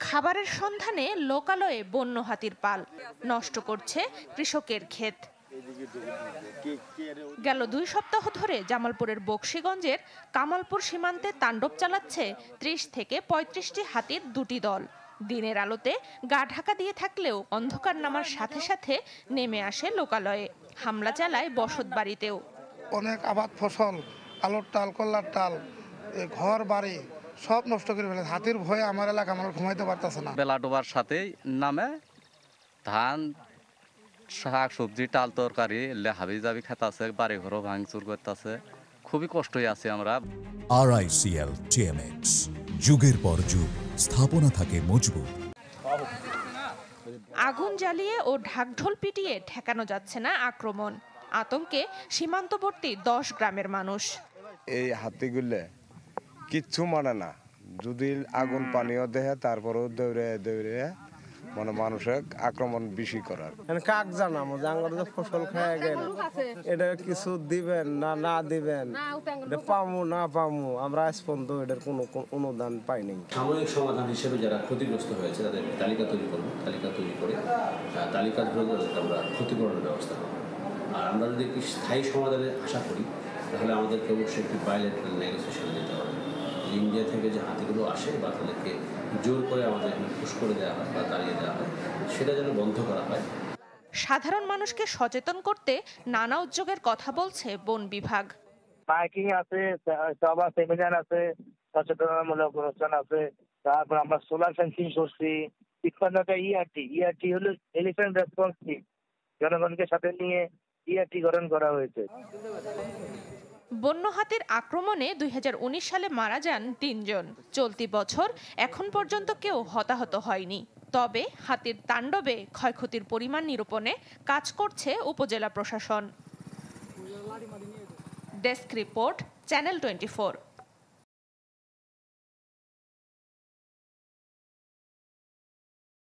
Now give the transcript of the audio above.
খাবারের সন্ধানে লোকালয়ে বন্য হাতির পাল নষ্ট করছে কৃষকের ক্ষেত। গেল 2 সপ্তাহ ধরে জামালপুরের বকশীগঞ্জের কামালপুর সীমান্তে তাণ্ডব চালাচ্ছে 30 থেকে 35টি হাতির দুটি দল। দিনের আলোতে গা ঢাকা দিয়ে থাকলেও অন্ধকার নামার সাথে সাথে নেমে আসে লোকালয়ে, হামলা চালায় বসত বাড়িতেও। অনেক আবাদ ফসল, আলুর টাল, কল্লার টাল, ঘর বাড়ি সব নষ্ট করে ফেলে। হাতির ভয়ে আমার এলাকা আমার ঘুমাইতে পারতেছে না। বেলা ডোবার সাথেই নামে ধান, শাক সবজি, টাল তরকারি হাবি জাবি খেতাছে, বাড়ি ঘরও ভাঙচুর করতেছে। খুবই কষ্টই আছি আমরা। RICL TMX, যুগের পর যুগ স্থাপনা থাকে মজবুত। আগুন জ্বালিয়ে ও ঢাকঢোল পিটিয়ে ঠেকানো যাচ্ছে না আক্রমণ। আতঙ্কে সীমান্তবর্তী 10 গ্রামের মানুষ। এই হাতিগুলো কিচ্ছু মানে না, যদি আগুন পানিও দেয় তারপরেও দৌড়ে দৌড়ে মানে মানুষের আক্রমণ বেশি করার। কাক জানামো জাঙ্গর যে ফসল খেয়ে গেল, এটা কিছু দিবেন না না দিবেন, এটা পামু না পামু, আমরা আজ পর্যন্ত এটার কোনো অনুদান পাইনি। সাময়িক সমাধান হিসেবে যারা ক্ষতিগ্রস্ত হয়েছে তাদের তালিকা তৈরি করবো, তালিকা তৈরি করে তালিকা ধরে তাদেরকে আমরা ক্ষতিপূরণের ব্যবস্থা করবো। আর আমরা যদি একটি স্থায়ী সমাধানের আশা করি তাহলে আমাদেরকে অবশ্যই একটি বাইলেটারাল নেগোসিয়েশনে যেতে হবে। ইন্ডিয়া থেকে যে হাতিগুলো আসে বা তাদেরকে জোর করে আমাদের পুশ করে দেওয়া হয় বা তাড়িয়ে দেওয়া হয়, সেটা যেন বন্ধ করা হয়। সাধারণ মানুষকে সচেতন করতে নানা উদ্যোগের কথা বলছে বন বিভাগ। মাইকিং আছে, সভা সেমিনার আছে, সচেতনতামূলক অনুষ্ঠান আছে। তারপর আমরা সোলার ফেন্সিং করছি। ৫৫টা ইআরটি হলো এলিফ্যান্ট রেসপন্স টিম, জনগণকে সাথে নিয়ে ইআরটি গঠন করা হয়েছে। বন্য হাতির আক্রমণে 2019 সালে মারা যান 3 জন। চলতি বছর এখন পর্যন্ত কেউ হতাহত হয়নি। তবে হাতির তাণ্ডবে ক্ষয়ক্ষতির পরিমাণ নিরূপণে কাজ করছে উপজেলা প্রশাসন। Desk report, channel 24।